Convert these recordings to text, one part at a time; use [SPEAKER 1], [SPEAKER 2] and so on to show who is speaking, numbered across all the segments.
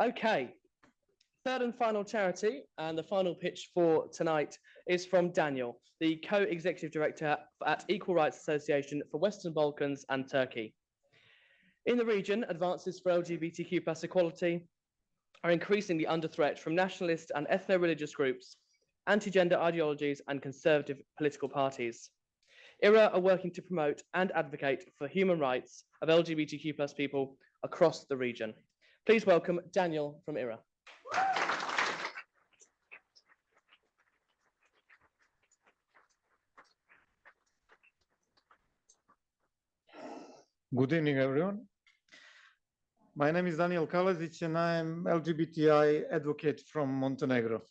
[SPEAKER 1] Okay, third and final charity, and the final pitch for tonight is from Danijel, the co-executive director at Equal Rights Association for Western Balkans and Turkey. In the region, advances for LGBTQ+ equality are increasingly under threat from nationalist and ethno-religious groups, anti-gender ideologies, and conservative political parties. IRA are working to promote and advocate for human rights of LGBTQ+ people across the region. Please welcome Danijel from IRA.
[SPEAKER 2] Good evening, everyone. My name is Danijel Kalezic, and I am LGBTI advocate from Montenegro.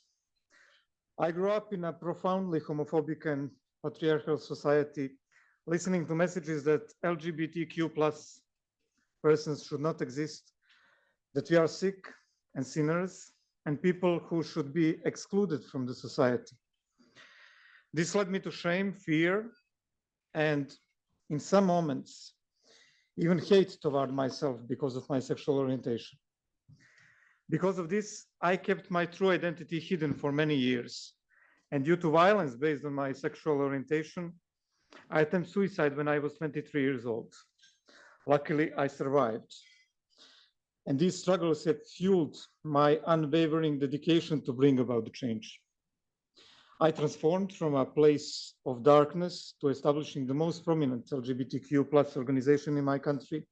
[SPEAKER 2] I grew up in a profoundly homophobic and patriarchal society, listening to messages that LGBTQ+ persons should not exist, that we are sick and sinners, and people who should be excluded from the society. This led me to shame, fear, and in some moments, even hate toward myself because of my sexual orientation. Because of this, I kept my true identity hidden for many years. And due to violence based on my sexual orientation, I attempted suicide when I was 23 years old. Luckily, I survived. And these struggles have fueled my unwavering dedication to bring about the change. I transformed from a place of darkness to establishing the most prominent LGBTQ+ organization in my country.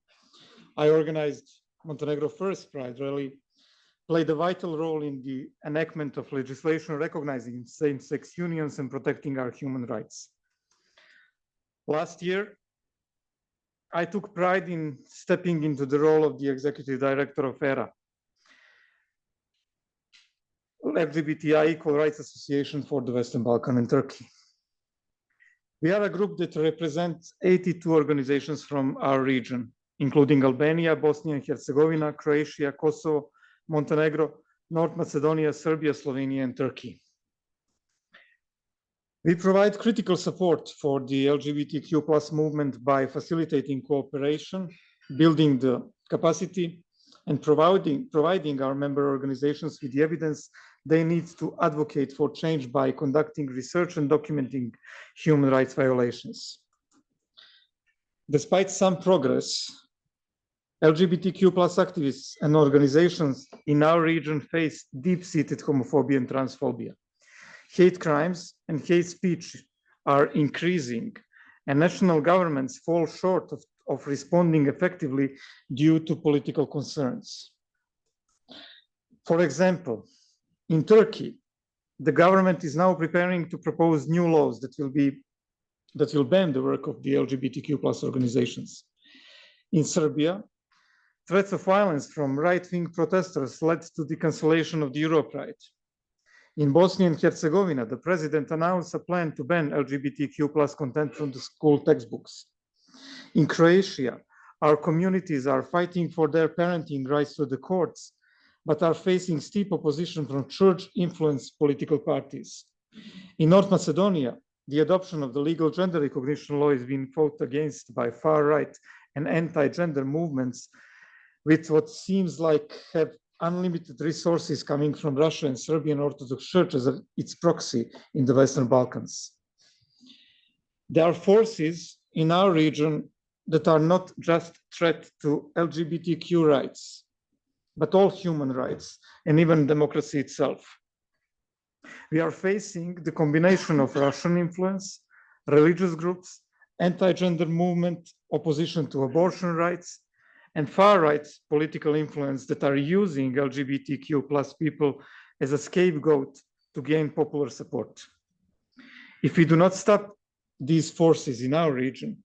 [SPEAKER 2] I organized Montenegro First Pride Rally, played a vital role in the enactment of legislation recognizing same-sex unions and protecting our human rights. Last year, I took pride in stepping into the role of the executive director of ERA, LGBTI Equal Rights Association for the Western Balkans and Turkey. We are a group that represents 82 organizations from our region, including Albania, Bosnia and Herzegovina, Croatia, Kosovo, Montenegro, North Macedonia, Serbia, Slovenia, and Turkey. We provide critical support for the LGBTQ+ movement by facilitating cooperation, building the capacity, and providing our member organizations with the evidence they need to advocate for change by conducting research and documenting human rights violations. Despite some progress, LGBTQ+ activists and organizations in our region face deep-seated homophobia and transphobia. Hate crimes and hate speech are increasing, and national governments fall short of responding effectively due to political concerns. For example, in Turkey, the government is now preparing to propose new laws that will ban the work of the LGBTQ+ organizations. In Serbia, threats of violence from right-wing protesters led to the cancellation of the Europride. In Bosnia and Herzegovina, the president announced a plan to ban LGBTQ+ content from the school textbooks. In Croatia, our communities are fighting for their parenting rights to the courts, but are facing steep opposition from church-influenced political parties. In North Macedonia, the adoption of the legal gender recognition law is being fought against by far-right and anti-gender movements with what seems like have unlimited resources coming from Russia and Serbian Orthodox Church as its proxy in the Western Balkans. There are forces in our region that are not just threat to LGBTQ rights, but all human rights and even democracy itself. We are facing the combination of Russian influence, religious groups, anti-gender movement, opposition to abortion rights, and far-right political influence that are using LGBTQ+ people as a scapegoat to gain popular support. If we do not stop these forces in our region,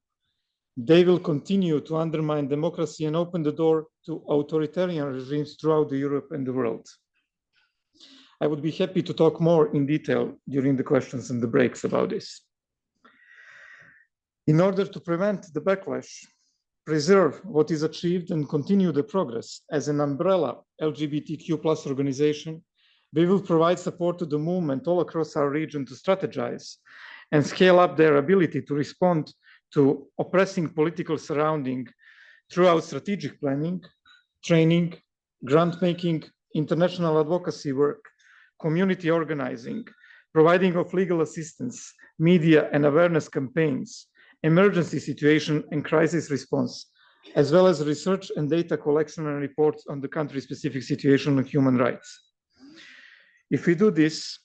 [SPEAKER 2] they will continue to undermine democracy and open the door to authoritarian regimes throughout Europe and the world. I would be happy to talk more in detail during the questions and the breaks about this. In order to prevent the backlash, preserve what is achieved and continue the progress as an umbrella LGBTQ+ organization, we will provide support to the movement all across our region to strategize and scale up their ability to respond to oppressing political surrounding throughout strategic planning, training, grant making, international advocacy work, community organizing, providing of legal assistance, media and awareness campaigns, emergency situation and crisis response, as well as research and data collection and reports on the country-specific situation on human rights. If we do this,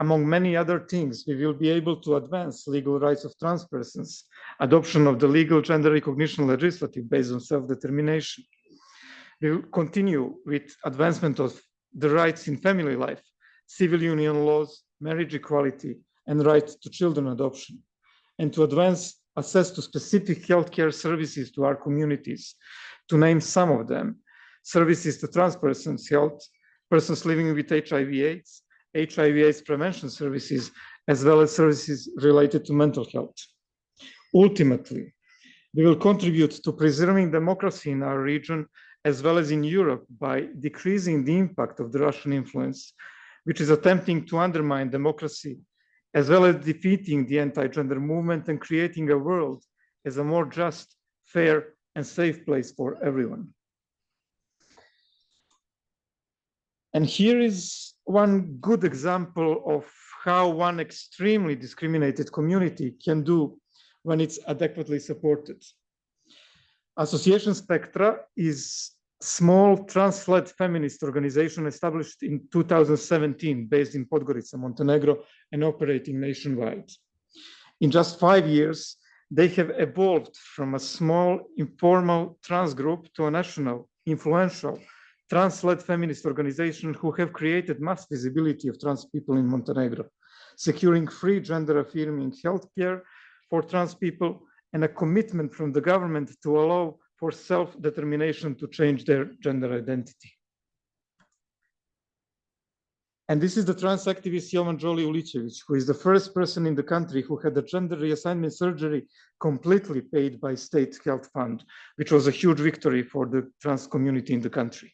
[SPEAKER 2] among many other things, we will be able to advance legal rights of trans persons, adoption of the legal gender recognition legislative based on self-determination. We will continue with advancement of the rights in family life, civil union laws, marriage equality, and right to children adoption, and to advance access to specific healthcare services to our communities. To name some of them: services to trans persons' health, persons living with HIV/AIDS, HIV/AIDS prevention services, as well as services related to mental health. Ultimately, we will contribute to preserving democracy in our region, as well as in Europe, by decreasing the impact of the Russian influence, which is attempting to undermine democracy, as well as defeating the anti-gender movement and creating a world as a more just, fair, and safe place for everyone. And here is one good example of how one extremely discriminated community can do when it's adequately supported. Association Spectra is a small trans-led feminist organization established in 2017, based in Podgorica, Montenegro, and operating nationwide. In just 5 years, they have evolved from a small, informal trans group to a national, influential, trans-led feminist organization who have created mass visibility of trans people in Montenegro, securing free gender-affirming healthcare for trans people, and a commitment from the government to allow for self-determination to change their gender identity. And this is the trans activist Jovan Joli Ulicevic, who is the first person in the country who had a gender reassignment surgery completely paid by state health fund, which was a huge victory for the trans community in the country.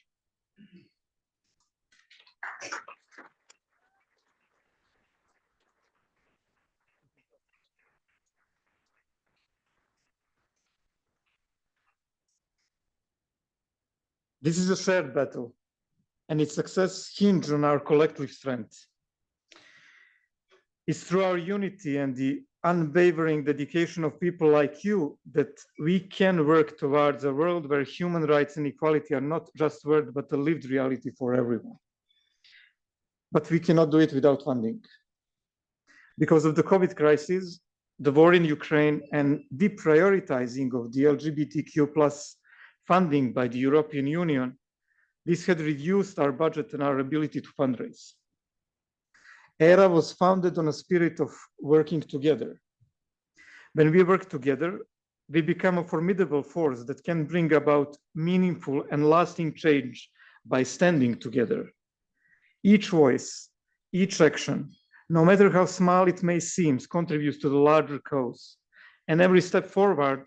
[SPEAKER 2] This is a shared battle, and its success hinges on our collective strength. It's through our unity and the unwavering dedication of people like you that we can work towards a world where human rights and equality are not just words, but a lived reality for everyone. But we cannot do it without funding. Because of the COVID crisis, the war in Ukraine, and deprioritizing of the LGBTQ+ funding by the European Union, this had reduced our budget and our ability to fundraise. ERA was founded on a spirit of working together. When we work together, we become a formidable force that can bring about meaningful and lasting change by standing together. Each voice, each action, no matter how small it may seem, contributes to the larger cause. And every step forward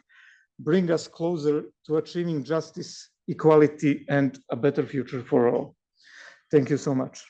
[SPEAKER 2] brings us closer to achieving justice, equality, and a better future for all. Thank you so much.